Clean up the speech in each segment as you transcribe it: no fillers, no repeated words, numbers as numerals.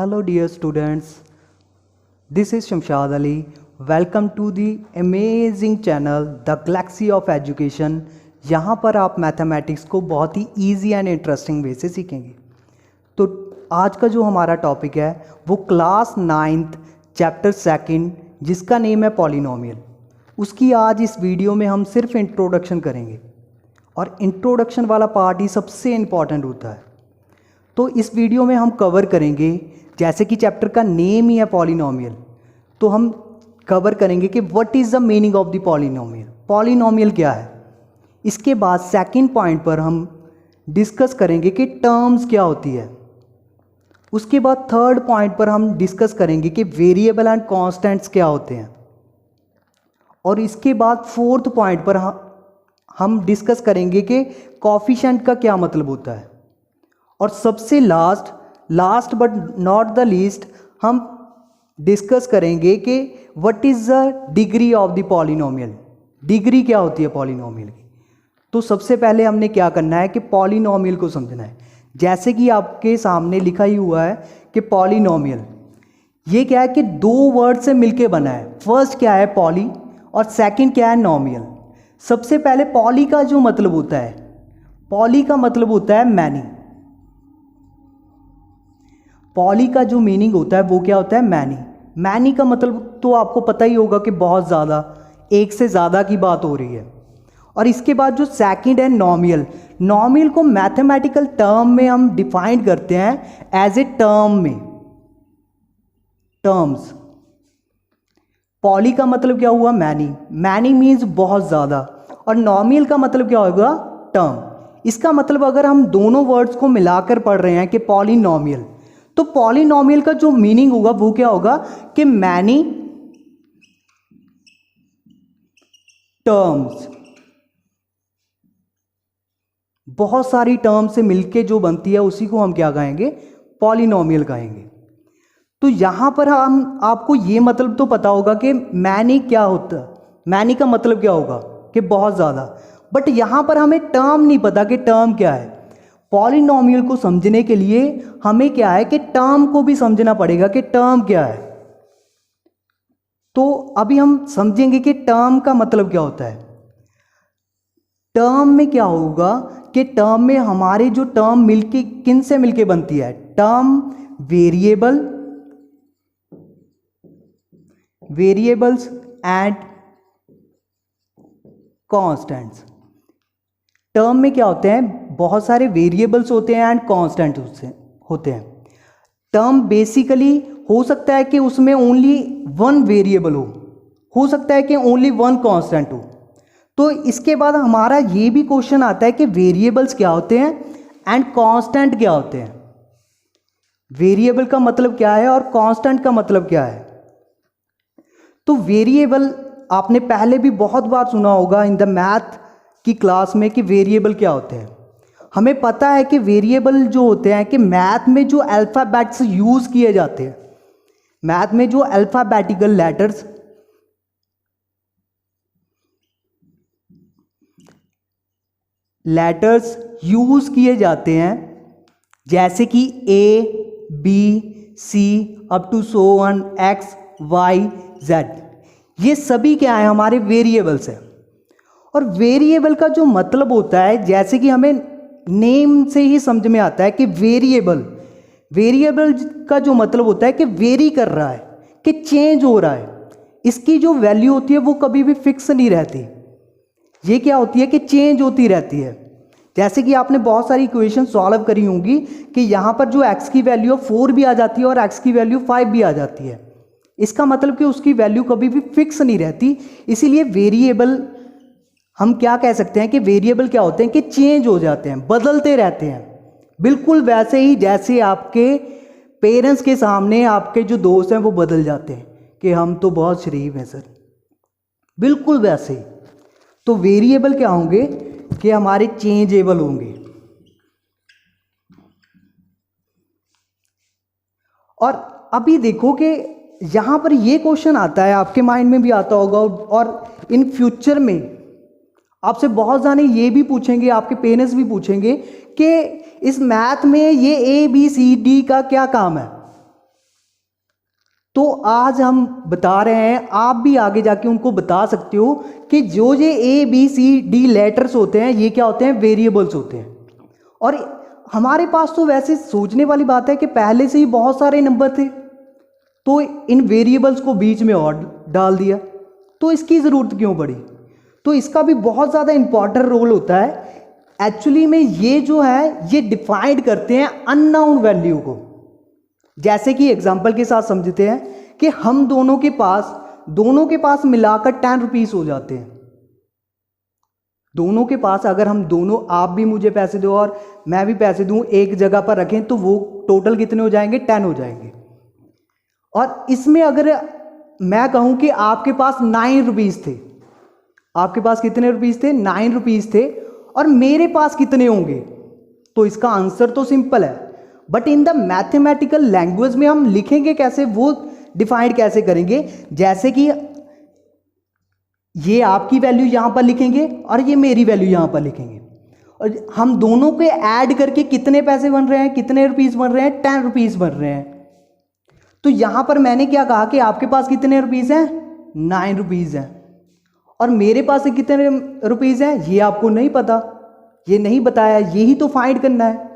Hello dear students, this is Shamshad Ali. Welcome to the amazing channel The Galaxy of Education. यहाँ पर आप mathematics को बहुत ही easy and interesting way से सीखेंगे। तो आज का जो हमारा टॉपिक है वो क्लास 9th चैप्टर 2 जिसका नेम है पॉलिनोमियल। उसकी आज इस वीडियो में हम सिर्फ इंट्रोडक्शन करेंगे और इंट्रोडक्शन वाला पार्ट ही सबसे इम्पॉर्टेंट होता है। तो इस वीडियो में हम कवर करेंगे, जैसे कि चैप्टर का नेम ही है पॉलिनोमियल, तो हम कवर करेंगे कि what is the meaning of the polynomial, polynomial क्या है। इसके बाद सेकंड पॉइंट पर हम डिस्कस करेंगे कि टर्म्स क्या होती है। उसके बाद थर्ड पॉइंट पर हम डिस्कस करेंगे कि वेरिएबल एंड कांस्टेंट्स क्या होते हैं। और इसके बाद फोर्थ पॉइंट पर हम डिस्कस करेंगे कि कोएफिशिएंट का क्या मतलब होता है। और सबसे last but not the least हम डिस्कस करेंगे कि what is the degree of the polynomial, degree क्या होती है पॉलिनोमियल की। तो सबसे पहले हमने क्या करना है कि पॉलिनोमियल को समझना है। जैसे कि आपके सामने लिखा ही हुआ है कि पॉलिनोमियल ये क्या है कि दो वर्ड से मिलके बना है। फर्स्ट क्या है पॉली और सेकंड क्या है नोमियल। सबसे पहले पॉली का जो मतलब होता है, पॉली का मतलब होता है मैनी। पॉली का जो मीनिंग होता है वो क्या होता है मैनी। मैनी का मतलब तो आपको पता ही होगा कि बहुत ज़्यादा, एक से ज़्यादा की बात हो रही है। और इसके बाद जो सेकंड है नोमियल, नोमियल को मैथमेटिकल टर्म में हम डिफाइन करते हैं एज ए टर्म में, टर्म्स। पॉली का मतलब क्या हुआ मैनी, मैनी मीन्स बहुत ज़्यादा, और नोमियल का मतलब क्या होगा टर्म। इसका मतलब अगर हम दोनों वर्ड्स को मिलाकर पढ़ रहे हैं कि पॉलिनोमियल, तो पॉलिनोमियल का जो मीनिंग होगा वो क्या होगा कि मैनी टर्म्स, बहुत सारी टर्म से मिलके जो बनती है उसी को हम क्या कहेंगे, पॉलिनोमियल कहेंगे। तो यहां पर हम आपको ये मतलब तो पता होगा कि मैनी क्या होता है, मैनी का मतलब क्या होगा कि बहुत ज़्यादा, बट यहां पर हमें टर्म नहीं पता कि टर्म क्या है। पॉलिनोमियल को समझने के लिए हमें क्या है कि टर्म को भी समझना पड़ेगा कि टर्म क्या है। तो अभी हम समझेंगे कि टर्म का मतलब क्या होता है। टर्म में क्या होगा कि टर्म में हमारे जो टर्म मिलके किन से मिलके बनती है, term variables and constants. Term में क्या होते हैं, बहुत सारे वेरिएबल्स होते हैं एंड कांस्टेंट होते हैं। टर्म बेसिकली हो सकता है कि उसमें ओनली वन वेरिएबल हो सकता है कि ओनली वन कांस्टेंट हो। तो इसके बाद हमारा ये भी क्वेश्चन आता है कि वेरिएबल्स क्या होते हैं एंड कांस्टेंट क्या होते हैं। वेरिएबल का मतलब क्या है और कांस्टेंट का मतलब क्या है। तो वेरिएबल आपने पहले भी बहुत बार सुना होगा इन द मैथ की क्लास में कि वेरिएबल क्या होते हैं। हमें पता है कि वेरिएबल जो होते हैं कि मैथ में जो अल्फ़ाबेट्स यूज़ किए जाते हैं, मैथ में जो अल्फ़ाबेटिकल लेटर्स यूज़ किए जाते हैं, जैसे कि A B C up to so on X Y Z, ये सभी क्या है हमारे वेरिएबल्स हैं। और वेरिएबल का जो मतलब होता है, जैसे कि हमें नेम से ही समझ में आता है कि वेरिएबल का जो मतलब होता है कि वेरी कर रहा है, कि चेंज हो रहा है। इसकी जो वैल्यू होती है वो कभी भी फिक्स नहीं रहती, ये क्या होती है कि चेंज होती रहती है। जैसे कि आपने बहुत सारी इक्वेशन सॉल्व करी होंगी कि यहाँ पर जो x की वैल्यू 4 भी आ जाती है और x की वैल्यू 5 भी आ जाती है। इसका मतलब कि उसकी वैल्यू कभी भी फिक्स नहीं रहती। इसीलिए वेरिएबल हम क्या कह सकते हैं कि वेरिएबल क्या होते हैं कि चेंज हो जाते हैं, बदलते रहते हैं। बिल्कुल वैसे ही जैसे आपके पेरेंट्स के सामने आपके जो दोस्त हैं वो बदल जाते हैं कि हम तो बहुत शरीफ हैं सर, बिल्कुल वैसे ही। तो वेरिएबल क्या होंगे कि हमारे चेंजेबल होंगे। और अभी देखो कि यहाँ पर ये क्वेश्चन आता है, आपके माइंड में भी आता होगा, और इन फ्यूचर में आपसे बहुत जाने ये भी पूछेंगे, आपके पेरेंट्स भी पूछेंगे कि इस मैथ में ये A B C D का क्या काम है। तो आज हम बता रहे हैं, आप भी आगे जाके उनको बता सकते हो कि जो ये ABCD लेटर्स होते हैं ये क्या होते हैं, वेरिएबल्स होते हैं। और हमारे पास तो वैसे सोचने वाली बात है कि पहले से ही बहुत सारे नंबर थे, तो इन वेरिएबल्स को बीच में और डाल दिया, तो इसकी ज़रूरत क्यों पड़ी। तो इसका भी बहुत ज़्यादा इंपॉर्टेंट रोल होता है। एक्चुअली में ये जो है ये डिफाइंड करते हैं अननोन वैल्यू को। जैसे कि एग्जांपल के साथ समझते हैं कि हम दोनों के पास मिलाकर 10 रुपीस हो जाते हैं। दोनों के पास अगर हम दोनों, आप भी मुझे पैसे दो और मैं भी पैसे दूं, एक जगह पर रखें तो वो टोटल कितने हो जाएंगे, 10 हो जाएंगे। और इसमें अगर मैं कहूं कि आपके पास 9 रुपीस थे, आपके पास कितने रुपीस थे, 9 रुपीस थे, और मेरे पास कितने होंगे, तो इसका आंसर तो सिंपल है। But in the mathematical language में हम लिखेंगे कैसे, वो डिफाइंड कैसे करेंगे। जैसे कि ये आपकी वैल्यू यहां पर लिखेंगे और ये मेरी वैल्यू यहां पर लिखेंगे, और हम दोनों के ऐड करके कितने पैसे बन रहे हैं, कितने रुपीस बन रहे हैं, 10 रुपीस बन रहे हैं। तो यहां पर मैंने क्या कहा कि आपके पास कितने रुपीस हैं, 9 रुपीस हैं, और मेरे पास कितने रुपीस हैं ये आपको नहीं पता, ये नहीं बताया, यही तो फाइंड करना है।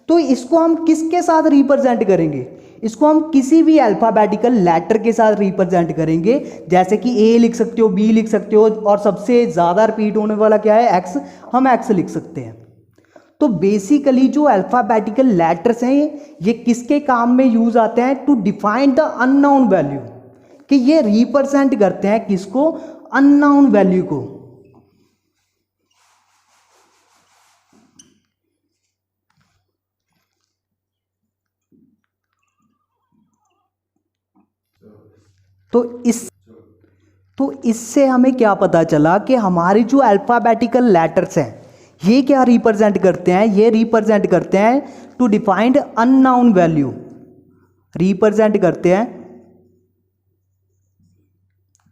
तो इसको हम किसके साथ रिप्रेजेंट करेंगे, इसको हम किसी भी अल्फाबेटिकल लेटर के साथ रिप्रेजेंट करेंगे। जैसे कि A लिख सकते हो, B लिख सकते हो, और सबसे ज़्यादा रिपीट होने वाला क्या है, X, हम X लिख सकते हैं। तो बेसिकली जो अल्फाबेटिकल लेटर्स हैं ये किसके काम में यूज आते हैं, to define the unknown value, कि ये रिप्रेजेंट करते हैं किसको, अननोन वैल्यू को। तो इससे हमें क्या पता चला कि हमारे जो अल्फाबेटिकल लेटर्स हैं ये क्या रिप्रेजेंट करते हैं, ये रिप्रेजेंट करते हैं to defined unknown value, represent करते हैं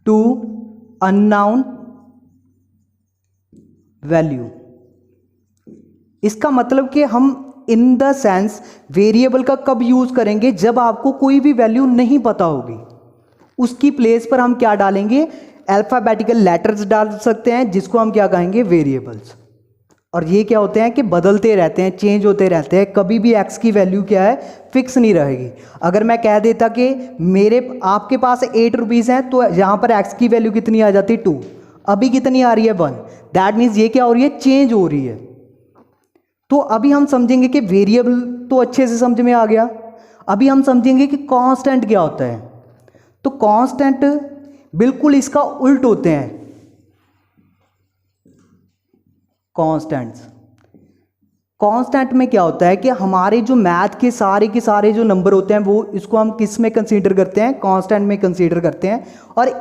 टू अननोन वैल्यू। इसका मतलब कि हम इन द सेंस वेरिएबल का कब यूज करेंगे, जब आपको कोई भी वैल्यू नहीं पता होगी, उसकी प्लेस पर हम क्या डालेंगे, अल्फाबेटिकल लेटर्स डाल सकते हैं, जिसको हम क्या कहेंगे, वेरिएबल्स। और ये क्या होते हैं कि बदलते रहते हैं, चेंज होते रहते हैं, कभी भी x की वैल्यू क्या है, फिक्स नहीं रहेगी। अगर मैं कह देता कि आपके पास 8 रुपीज़ हैं, तो यहाँ पर x की वैल्यू कितनी आ जाती, 2, अभी कितनी आ रही है, 1। दैट मीन्स ये क्या हो रही है, चेंज हो रही है। तो अभी हम समझेंगे कि वेरिएबल तो अच्छे से समझ में आ गया, अभी हम समझेंगे कि कांस्टेंट क्या होता है। तो कांस्टेंट बिल्कुल इसका उल्ट होते हैं। कांस्टेंट में क्या होता है कि हमारे जो मैथ के सारे जो नंबर होते हैं वो इसको हम किस में कंसीडर करते हैं, कांस्टेंट में कंसीडर करते हैं। और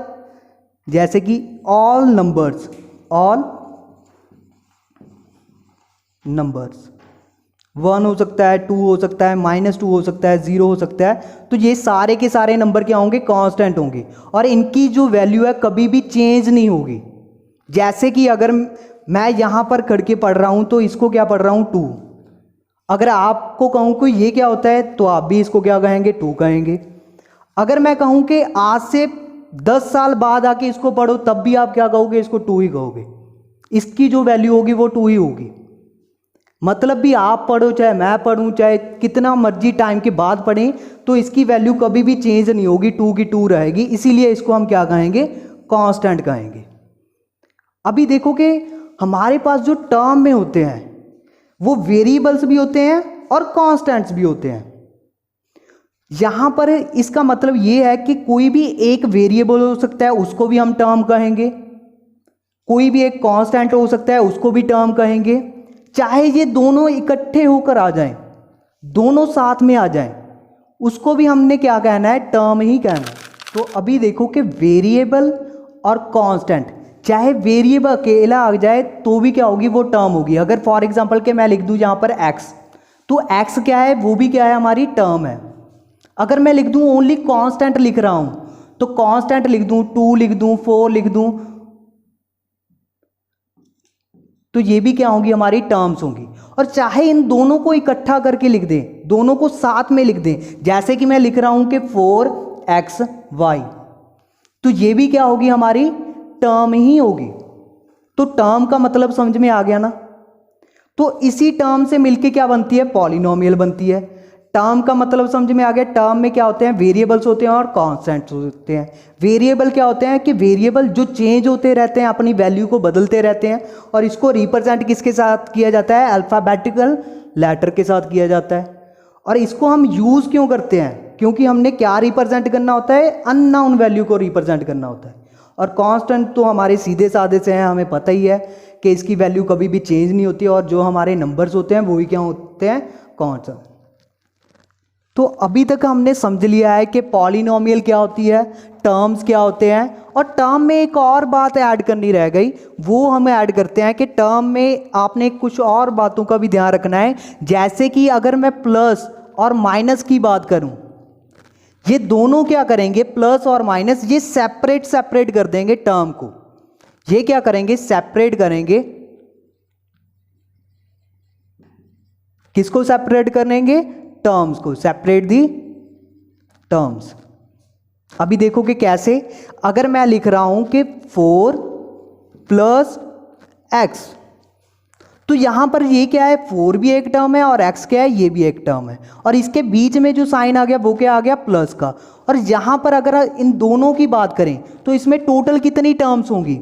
जैसे कि ऑल नंबर्स 1 हो सकता है, 2 हो सकता है, -2 हो सकता है, 0 हो सकता है। तो ये सारे के सारे नंबर क्या होंगे, कांस्टेंट होंगे, और इनकी जो वैल्यू है कभी भी चेंज नहीं होगी। जैसे कि अगर मैं यहाँ पर खड़ के पढ़ रहा हूँ तो इसको क्या पढ़ रहा हूँ, 2। अगर आपको कहूँ कि ये क्या होता है, तो आप भी इसको क्या कहेंगे, 2 कहेंगे। अगर मैं कहूँ कि आज से 10 साल बाद आके इसको पढ़ो, तब भी आप क्या कहोगे, इसको 2 ही कहोगे। इसकी जो वैल्यू होगी वो 2 ही होगी। मतलब भी आप पढ़ो चाहे मैं पढ़ूं, चाहे कितना मर्जी टाइम के बाद पढ़ें, तो इसकी वैल्यू कभी भी चेंज नहीं होगी, 2 की 2 रहेगी। इसीलिए इसको हम क्या कहेंगे, कांस्टेंट कहेंगे। अभी देखो कि हमारे पास जो टर्म में होते हैं वो वेरिएबल्स भी होते हैं और कांस्टेंट्स भी होते हैं। यहां पर इसका मतलब ये है कि कोई भी एक वेरिएबल हो सकता है, उसको भी हम टर्म कहेंगे। कोई भी एक कांस्टेंट हो सकता है, उसको भी टर्म कहेंगे। चाहे ये दोनों इकट्ठे होकर आ जाएं, दोनों साथ में आ जाएं, उसको भी हमने क्या कहना है, टर्म ही कहना है। तो अभी देखो कि वेरिएबल और कांस्टेंट, चाहे वेरिएबल अकेला आ जाए तो भी क्या होगी, वो टर्म होगी। अगर फॉर एग्जांपल के मैं लिख दूं यहाँ पर x, तो x क्या है, वो भी क्या है, हमारी टर्म है। अगर मैं लिख दूं ओनली कांस्टेंट लिख रहा हूं, तो कांस्टेंट लिख दूं, 2 लिख दूं, 4 लिख दूं, तो ये भी क्या होंगी, हमारी टर्म्स होंगी। और चाहे इन दोनों को इकट्ठा करके लिख दें, दोनों को साथ में लिख दें, जैसे कि मैं लिख रहा हूं कि 4 एक्स वाई, तो ये भी क्या होगी हमारी टर्म ही होगी। तो टर्म का मतलब समझ में आ गया ना। तो इसी टर्म से मिलके क्या बनती है, पॉलिनोमियल बनती है। टर्म का मतलब समझ में आ गया। टर्म में क्या होते हैं, वेरिएबल्स होते हैं और कॉन्स्टेंट्स होते हैं। वेरिएबल क्या होते हैं कि वेरिएबल जो चेंज होते रहते हैं, अपनी वैल्यू को बदलते रहते हैं, और इसको रिप्रेजेंट किसके साथ किया जाता है, अल्फ़ाबेटिकल लेटर के साथ किया जाता है। और इसको हम यूज़ क्यों करते हैं, क्योंकि हमने क्या रिप्रेजेंट करना होता है, अननोन वैल्यू को रिप्रेजेंट करना होता है। और कांस्टेंट तो हमारे सीधे साधे से हैं, हमें पता ही है कि इसकी वैल्यू कभी भी चेंज नहीं होती, और जो हमारे नंबर्स होते हैं वो ही क्या होते हैं, कांस्टेंट। तो अभी तक हमने समझ लिया है कि पॉलिनोमियल क्या होती है, टर्म्स क्या होते हैं, और टर्म में एक और बात ऐड करनी रह गई, वो हम ऐड करते हैं कि टर्म में आपने कुछ और बातों का भी ध्यान रखना है। जैसे कि अगर मैं प्लस और माइनस की बात करूं, ये दोनों क्या करेंगे, प्लस और माइनस, ये सेपरेट सेपरेट कर देंगे टर्म को। ये क्या करेंगे, सेपरेट करेंगे। किसको सेपरेट करेंगे, टर्म्स को, सेपरेट दी टर्म्स। अभी देखो कि कैसे, अगर मैं लिख रहा हूं कि 4 प्लस एक्स, तो यहां पर ये क्या है, 4 भी एक टर्म है और x क्या है, ये भी एक टर्म है, और इसके बीच में जो साइन आ गया वो क्या आ गया, प्लस का। और यहां पर अगर इन दोनों की बात करें तो इसमें टोटल कितनी टर्म्स होंगी,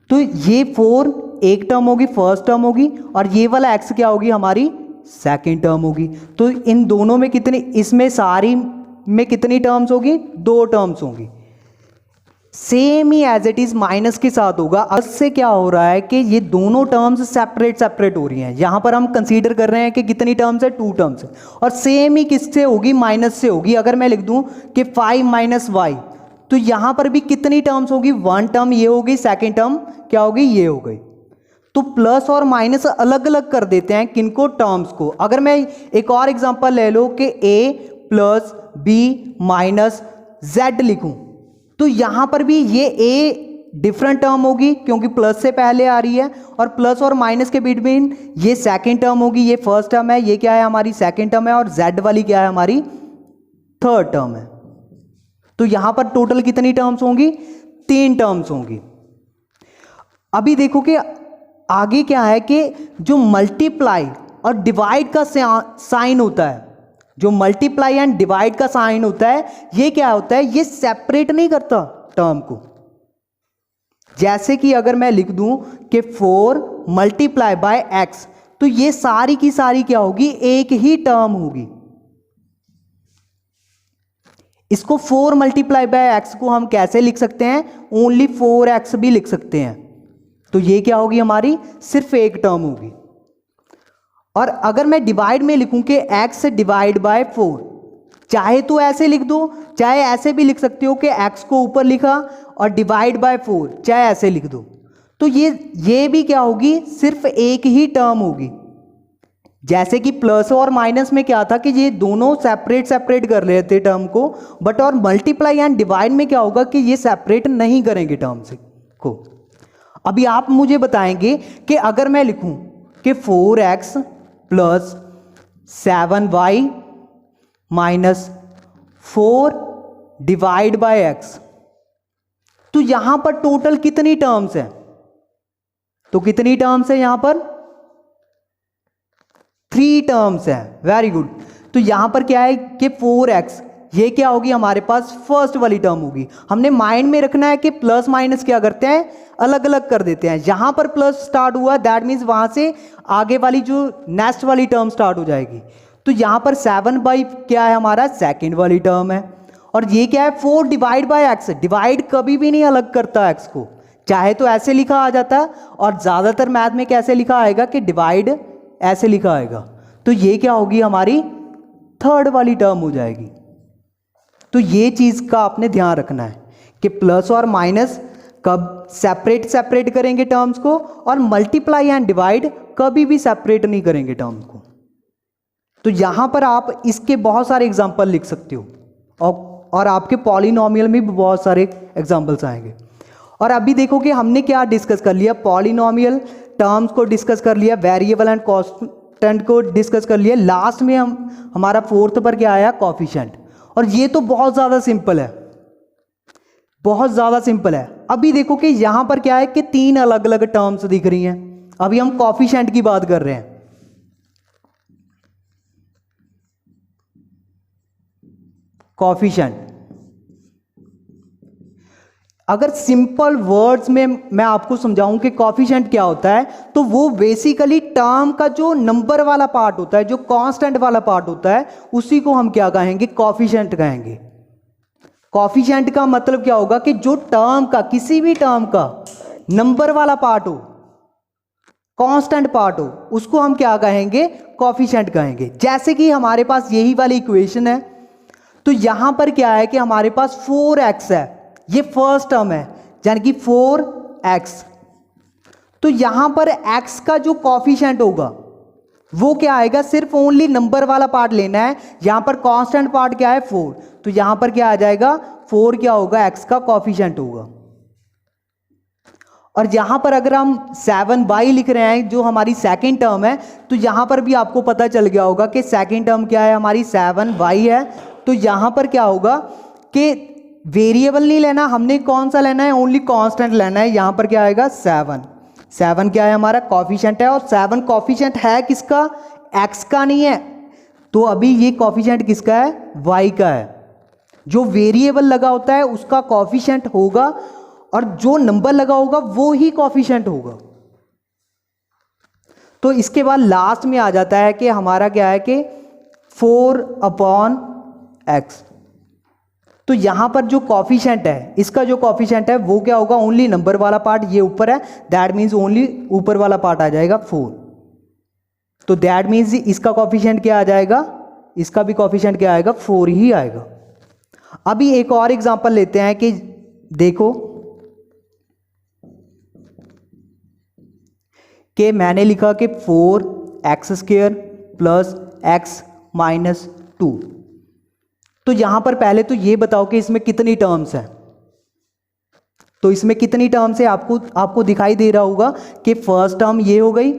तो ये 4 एक टर्म होगी, फर्स्ट टर्म होगी, और ये वाला x क्या होगी, हमारी सेकेंड टर्म होगी। तो इन दोनों में कितनी, इसमें सारी में कितनी टर्म्स होगी, 2 टर्म्स होंगी। सेम ही एज इट इज माइनस के साथ होगा। इससे क्या हो रहा है कि ये दोनों टर्म्स सेपरेट सेपरेट हो रही हैं। यहां पर हम कंसीडर कर रहे हैं कि कितनी टर्म्स है, 2 टर्म्स है, और सेम ही किससे होगी, माइनस से होगी। अगर मैं लिख दूं कि 5 माइनस वाई, तो यहां पर भी कितनी टर्म्स होगी, 1 टर्म ये होगी, सेकेंड टर्म क्या होगी, ये हो गई। तो प्लस और माइनस अलग अलग कर देते हैं किनको, टर्म्स को। अगर मैं एक और एग्जांपल ले लो कि a plus B minus Z लिखूं, तो यहां पर भी ये a डिफरेंट टर्म होगी क्योंकि प्लस से पहले आ रही है, और प्लस और माइनस के बिटवीन ये सेकेंड टर्म होगी, ये फर्स्ट टर्म है, ये क्या है, हमारी सेकेंड टर्म है, और z वाली क्या है, हमारी थर्ड टर्म है। तो यहां पर टोटल कितनी टर्म्स होंगी, 3 टर्म्स होंगी। अभी देखो कि आगे क्या है कि जो मल्टीप्लाई और डिवाइड का साइन होता है, जो मल्टीप्लाई एंड डिवाइड का साइन होता है, ये क्या होता है, ये सेपरेट नहीं करता टर्म को। जैसे कि अगर मैं लिख दूं कि 4 मल्टीप्लाई बाय एक्स, तो ये सारी की सारी क्या होगी, एक ही टर्म होगी। इसको 4 मल्टीप्लाई बाय एक्स को हम कैसे लिख सकते हैं, ओनली 4x भी लिख सकते हैं। तो ये क्या होगी, हमारी सिर्फ एक टर्म होगी। और अगर मैं डिवाइड में लिखूं कि x डिवाइड बाय 4, चाहे तो ऐसे लिख दो, चाहे ऐसे भी लिख सकते हो कि x को ऊपर लिखा और डिवाइड बाय 4, चाहे ऐसे लिख दो। तो ये भी क्या होगी, सिर्फ एक ही टर्म होगी। जैसे कि प्लस और माइनस में क्या था कि ये दोनों सेपरेट सेपरेट कर रहे थे टर्म को, बट और मल्टीप्लाई एंड डिवाइड में क्या होगा कि ये सेपरेट नहीं करेंगे टर्म्स को। अभी आप मुझे बताएंगे कि अगर मैं लिखूं कि 4x plus 7y minus 4 divide by x, तो यहां पर टोटल कितनी टर्म्स है, तो कितनी टर्म्स है यहां पर, 3 टर्म्स है। Very good. तो यहां पर क्या है कि 4x, ये क्या होगी, हमारे पास फर्स्ट वाली टर्म होगी। हमने माइंड में रखना है कि प्लस माइनस क्या करते हैं, अलग अलग कर देते हैं। यहां पर प्लस स्टार्ट हुआ, दैट मीन्स वहां से आगे वाली जो नेक्स्ट वाली टर्म स्टार्ट हो जाएगी। तो यहां पर 7 क्या है, हमारा सेकेंड वाली टर्म है, और ये क्या है, 4 डिवाइड बाय एक्स। डिवाइड कभी भी नहीं अलग करता एक्स को, चाहे तो ऐसे लिखा आ जाता, और ज्यादातर मैथ में कैसे लिखा आएगा कि डिवाइड ऐसे लिखा आएगा। तो ये क्या होगी, हमारी थर्ड वाली टर्म हो जाएगी। तो ये चीज का आपने ध्यान रखना है कि प्लस और माइनस कब सेपरेट सेपरेट करेंगे टर्म्स को, और मल्टीप्लाई एंड डिवाइड कभी भी सेपरेट नहीं करेंगे टर्म्स को। तो यहां पर आप इसके बहुत सारे एग्जांपल लिख सकते हो, और आपके पॉलिनोमियल में भी बहुत सारे एग्जांपल्स आएंगे। और अभी देखो कि हमने क्या डिस्कस कर लिया, पॉलिनोमियल टर्म्स को डिस्कस कर लिया, वेरिएबल एंड कांस्टेंट को डिस्कस कर लिया, लास्ट में हमारा 4th पर क्या आया, कोफिशिएंट। और ये तो बहुत ज़्यादा सिंपल है, बहुत ज़्यादा सिंपल है। अभी देखो कि यहाँ पर क्या है कि 3 अलग अलग टर्म्स दिख रही हैं। अभी हम कॉफिशिएंट की बात कर रहे हैं। कॉफिशिएंट, अगर सिंपल वर्ड्स में मैं आपको समझाऊं कि कॉफिशिएंट क्या होता है, तो वो बेसिकली टर्म का जो नंबर वाला पार्ट होता है, जो कांस्टेंट वाला पार्ट होता है, उसी को हम क्या कहेंगे, कॉफिशिएंट कहेंगे। कॉफिशिएंट का मतलब क्या होगा कि जो टर्म का, किसी भी टर्म का नंबर वाला पार्ट हो, कांस्टेंट पार्ट हो, उसको हम क्या कहेंगे, कॉफिशिएंट कहेंगे। जैसे कि हमारे पास यही वाली इक्वेशन है, तो यहां पर क्या है कि हमारे पास 4x है, ये फर्स्ट टर्म है, यानी कि 4x। तो यहां पर x का जो कॉफिशिएंट होगा वो क्या आएगा, सिर्फ ओनली नंबर वाला पार्ट लेना है। यहां पर कांस्टेंट पार्ट क्या है, 4, तो यहां पर क्या आ जाएगा, 4 क्या होगा, x का कॉफिशिएंट होगा। और यहां पर अगर हम 7y लिख रहे हैं, जो हमारी सेकंड टर्म है, तो यहां पर भी आपको पता चल गया होगा कि सेकंड टर्म क्या है, हमारी 7y है। तो यहां पर क्या होगा कि वेरिएबल नहीं लेना हमने, कौन सा लेना है, ओनली कांस्टेंट लेना है। यहां पर क्या आएगा, 7 क्या है, हमारा कॉफिशिएंट है। और 7 कॉफिशिएंट है किसका, x का नहीं है। तो अभी ये कॉफिशिएंट किसका है, y का है। जो वेरिएबल लगा होता है उसका कॉफिशिएंट होगा, और जो नंबर लगा होगा वो ही कॉफिशिएंट होगा। तो इसके बाद लास्ट में आ जाता है कि हमारा क्या है कि 4/x। तो यहां पर जो कॉफिशिएंट है, इसका जो कॉफिशिएंट है वो क्या होगा, ओनली नंबर वाला पार्ट, ये ऊपर है, दैट मीन्स ओनली ऊपर वाला पार्ट आ जाएगा 4। तो दैट मीन्स इसका कॉफिशिएंट क्या आ जाएगा, इसका भी कॉफिशिएंट क्या आएगा, 4 ही आएगा। अभी एक और एग्जांपल लेते हैं कि देखो कि मैंने लिखा कि 4x² प्लस x माइनस 2। तो यहां पर पहले तो ये बताओ कि इसमें कितनी टर्म्स हैं। तो इसमें कितनी टर्म्स है, आपको दिखाई दे रहा होगा कि फर्स्ट टर्म ये हो गई,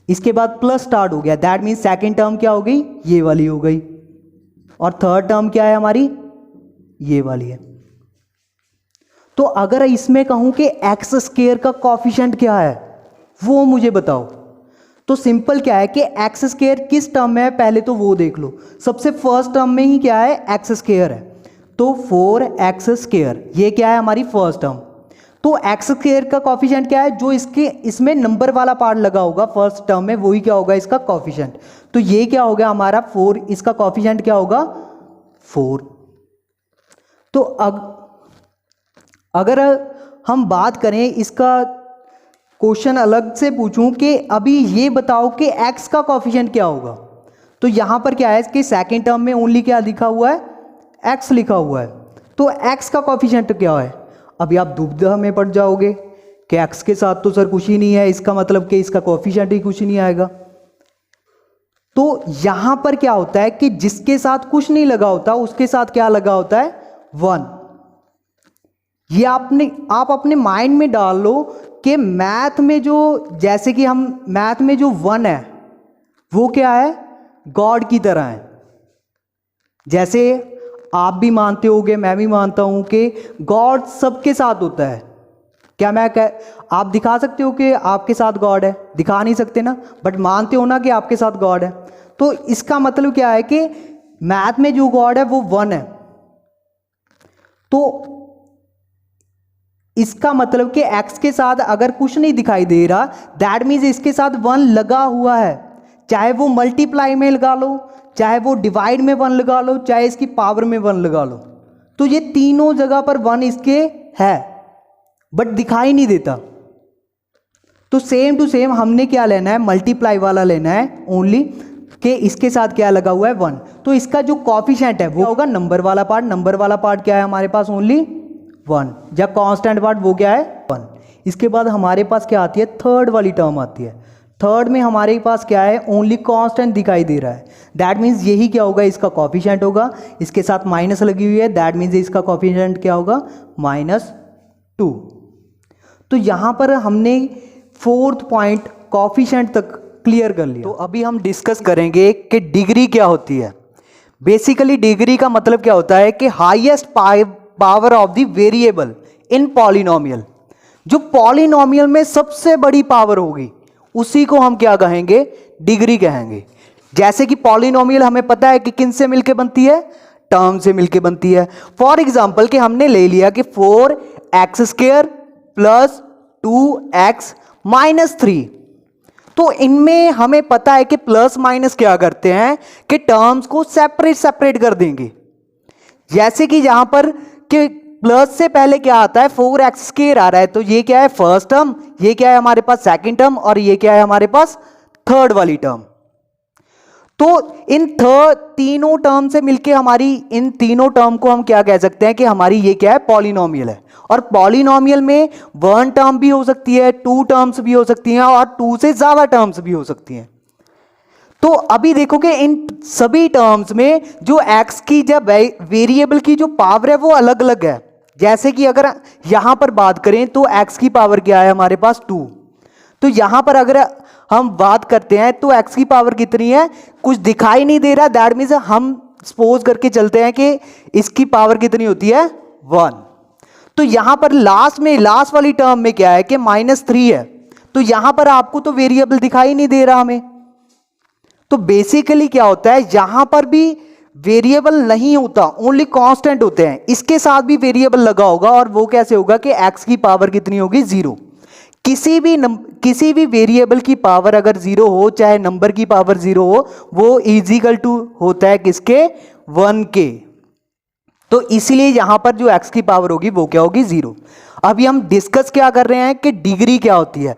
इसके बाद प्लस स्टार्ट हो गया, दैट मीन्स सेकंड टर्म क्या हो गई, ये वाली हो गई, और थर्ड टर्म क्या है हमारी, ये वाली है। तो अगर इसमें कहूं कि x² का कॉफिशिएंट क्या है, वो मुझे बताओ। तो सिंपल क्या है कि x² किस टर्म में है, पहले तो वो देख लो। सबसे फर्स्ट टर्म में ही क्या है, x² है, तो 4x², ये क्या है हमारी फर्स्ट टर्म। तो x² का कॉफिशिएंट क्या है, जो इसमें नंबर वाला पार्ट लगा होगा फर्स्ट टर्म में, वही क्या होगा इसका कॉफिशिएंट। तो ये क्या हो गया हमारा 4, इसका कॉफिशिएंट क्या होगा, 4। तो अगर हम बात करें, इसका क्वेश्चन अलग से पूछूं कि अभी ये बताओ कि x का कॉफिशिएंट क्या होगा, तो यहां पर क्या है कि सेकंड टर्म में ओनली क्या लिखा हुआ है, x लिखा हुआ है। तो x का कॉफिशिएंट क्या है, अभी आप दुविधा में पड़ जाओगे कि x के साथ तो सर कुछ ही नहीं है, इसका मतलब कि इसका कॉफिशिएंट ही कुछ नहीं आएगा। तो यहां पर क्या होता है कि जिसके साथ कुछ नहीं लगा होता उसके साथ क्या लगा होता है, 1। ये आप अपने माइंड में डाल लो कि मैथ में जो, जैसे कि हम मैथ में जो 1 है वो क्या है, गॉड की तरह है। जैसे आप भी मानते होगे, मैं भी मानता हूं कि गॉड सबके साथ होता है। क्या आप दिखा सकते हो कि आपके साथ गॉड है, दिखा नहीं सकते ना, बट मानते हो ना कि आपके साथ गॉड है। तो इसका मतलब क्या है कि मैथ में जो गॉड है वो 1 है। तो इसका मतलब कि x के साथ अगर कुछ नहीं दिखाई दे रहा, दैट मीन्स इसके साथ 1 लगा हुआ है। चाहे वो मल्टीप्लाई में लगा लो, चाहे वो डिवाइड में 1 लगा लो, चाहे इसकी पावर में 1 लगा लो, तो ये तीनों जगह पर 1 इसके है, बट दिखाई नहीं देता। तो सेम टू सेम हमने क्या लेना है, मल्टीप्लाई वाला लेना है ओनली, कि इसके साथ क्या लगा हुआ है, 1। तो इसका जो कॉफिशिएंट है वो होगा नंबर वाला पार्ट। नंबर वाला पार्ट क्या है हमारे पास, ओनली 1। जब कांस्टेंट पार्ट वो क्या है, 1। इसके बाद हमारे पास क्या आती है, थर्ड वाली टर्म आती है। थर्ड में हमारे पास क्या है, ओनली कांस्टेंट दिखाई दे रहा है, दैट मीन्स यही क्या होगा, इसका कॉफिशिएंट होगा। इसके साथ माइनस लगी हुई है, दैट मीन्स इसका कॉफिशिएंट क्या होगा, -2। तो यहां पर हमने 4th पॉइंट कॉफिशिएंट तक क्लियर कर लिया। तो अभी हम डिस्कस करेंगे कि डिग्री क्या होती है। बेसिकली डिग्री का मतलब क्या होता है कि highest power of the variable in polynomial. जो पॉलिनोमियल में सबसे बड़ी पावर होगी उसी को हम क्या कहेंगे, डिग्री कहेंगे। जैसे कि पॉलिनोमियल हमें पता है कि किन से मिलके बनती है, टर्म से मिलके बनती है। फॉर एग्जाम्पल कि हमने ले लिया कि 4x² प्लस 2x माइनस 3, तो इनमें हमें पता है कि प्लस माइनस क्या करते हैं कि टर्म्स को सेपरेट कर देंगे। जैसे कि यहां पर कि प्लस से पहले क्या आता है, 4x² आ रहा है, तो ये क्या है फर्स्ट टर्म, ये क्या है हमारे पास सेकंड टर्म, और ये क्या है हमारे पास थर्ड वाली टर्म। तो इन तीनों टर्म से मिलके हमारी इन तीनों टर्म को हम क्या कह सकते हैं कि हमारी ये क्या है, पॉलिनोमियल है। और पॉलिनोमियल में 1 टर्म भी हो सकती है, 2 टर्म्स भी हो सकती हैं, और 2 से ज्यादा टर्म्स भी हो सकती हैं। तो अभी देखो कि इन सभी टर्म्स में जो x की जब वेरिएबल की जो पावर है वो अलग अलग है। जैसे कि अगर यहां पर बात करें तो x की पावर क्या है हमारे पास 2, तो यहां पर अगर हम बात करते हैं तो x की पावर कितनी है, कुछ दिखाई नहीं दे रहा, दैट मीन्स हम सपोज करके चलते हैं कि इसकी पावर कितनी होती है 1। तो यहां पर लास्ट वाली टर्म में क्या है कि -3 है, तो यहां पर आपको तो वेरिएबल दिखाई नहीं दे रहा हमें। तो बेसिकली क्या होता है, यहां पर भी वेरिएबल नहीं होता, ओनली कांस्टेंट होते हैं। इसके साथ भी वेरिएबल लगा होगा, और वो कैसे होगा कि x की पावर कितनी होगी 0। किसी भी वेरिएबल की पावर अगर 0 हो, चाहे नंबर की पावर 0 हो, वो इजिकल टू होता है किसके, 1 के। तो इसीलिए यहां पर जो x की पावर होगी वो क्या होगी 0। अभी हम डिस्कस क्या कर रहे हैं कि डिग्री क्या होती है।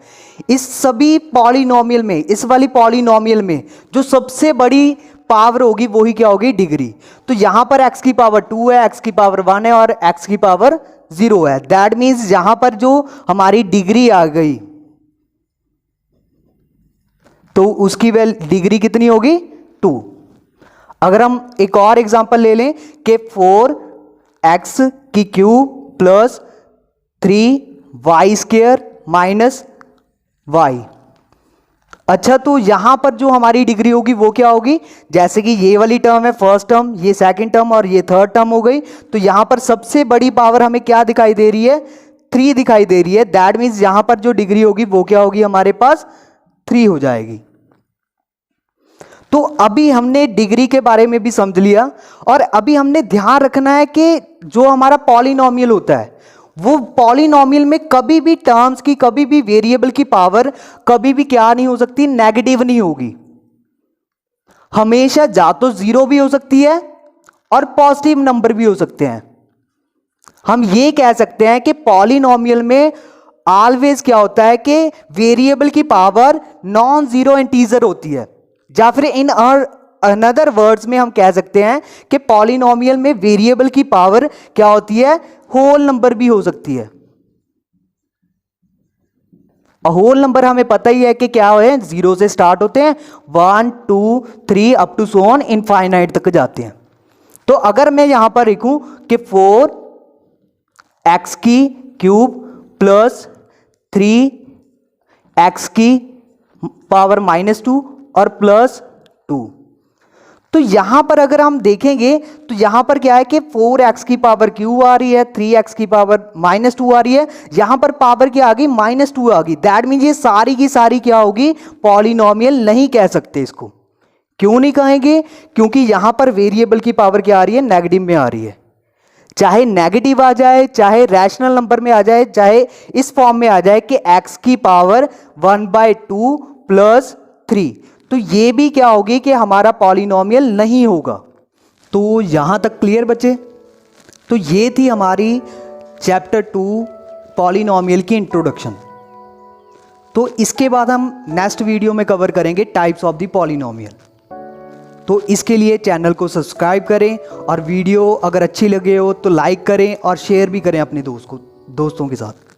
इस सभी पॉलिनोमियल में, इस वाली पॉलिनोमियल में जो सबसे बड़ी पावर होगी वही क्या होगी, डिग्री। तो यहां पर x की पावर 2 है, x की पावर 1 है, और x की पावर 0 है। दैट मीन्स यहां पर जो हमारी डिग्री आ गई तो उसकी डिग्री कितनी होगी 2। अगर हम एक और एग्जांपल ले लें कि 4x की cube plus 3y² minus y। अच्छा, तो यहां पर जो हमारी डिग्री होगी वो क्या होगी, जैसे कि ये वाली टर्म है फर्स्ट टर्म, ये सेकंड टर्म, और ये थर्ड टर्म हो गई। तो यहां पर सबसे बड़ी पावर हमें क्या दिखाई दे रही है, 3 दिखाई दे रही है। दैट मीन्स यहां पर जो डिग्री होगी वो क्या होगी हमारे पास 3 हो जाएगी। तो अभी हमने डिग्री के बारे में भी समझ लिया, और अभी हमने ध्यान रखना है कि जो हमारा पॉलिनोमियल होता है वो पॉलिनोमियल में कभी भी टर्म्स की, कभी भी वेरिएबल की पावर कभी भी क्या नहीं हो सकती, नेगेटिव नहीं होगी। हमेशा या तो 0 भी हो सकती है और पॉजिटिव नंबर भी हो सकते हैं। हम ये कह सकते हैं कि पॉलिनोमियल में ऑलवेज क्या होता है कि वेरिएबल की पावर नॉन जीरो इंटीजर होती है, या फिर इन अनदर वर्ड्स में हम कह सकते हैं कि पॉलिनोमियल में वेरिएबल की पावर क्या होती है, होल नंबर भी हो सकती है। होल नंबर हमें पता ही है कि क्या है, 0 से स्टार्ट होते हैं, 1 2 3 up to so on infinite तक जाते हैं। तो अगर मैं यहां पर लिखूं कि 4x की क्यूब प्लस 3x की पावर -2 और प्लस 2, तो यहां पर अगर हम देखेंगे तो यहां पर क्या है कि 4x की पावर क्यूब आ रही है, 3x की पावर -2 आ रही है, यहां पर पावर क्या आ गई, -2 आ गई। दैट मीन ये सारी की सारी क्या होगी, पॉलिनोमियल नहीं कह सकते इसको। क्यों नहीं कहेंगे, क्योंकि यहां पर वेरिएबल की पावर क्या आ रही है, नेगेटिव में आ रही है। चाहे नेगेटिव आ जाए, चाहे रैशनल नंबर में आ जाए, चाहे इस फॉर्म में आ जाए कि x की पावर 1/2 प्लस 3, तो ये भी क्या होगी कि हमारा पॉलिनोमियल नहीं होगा। तो यहां तक क्लियर बच्चे। तो ये थी हमारी चैप्टर 2 पॉलिनोमियल की इंट्रोडक्शन। तो इसके बाद हम नेक्स्ट वीडियो में कवर करेंगे टाइप्स ऑफ द पॉलिनोमियल। तो इसके लिए चैनल को सब्सक्राइब करें, और वीडियो अगर अच्छी लगे हो तो लाइक करें और शेयर भी करें अपने दोस्तों के साथ।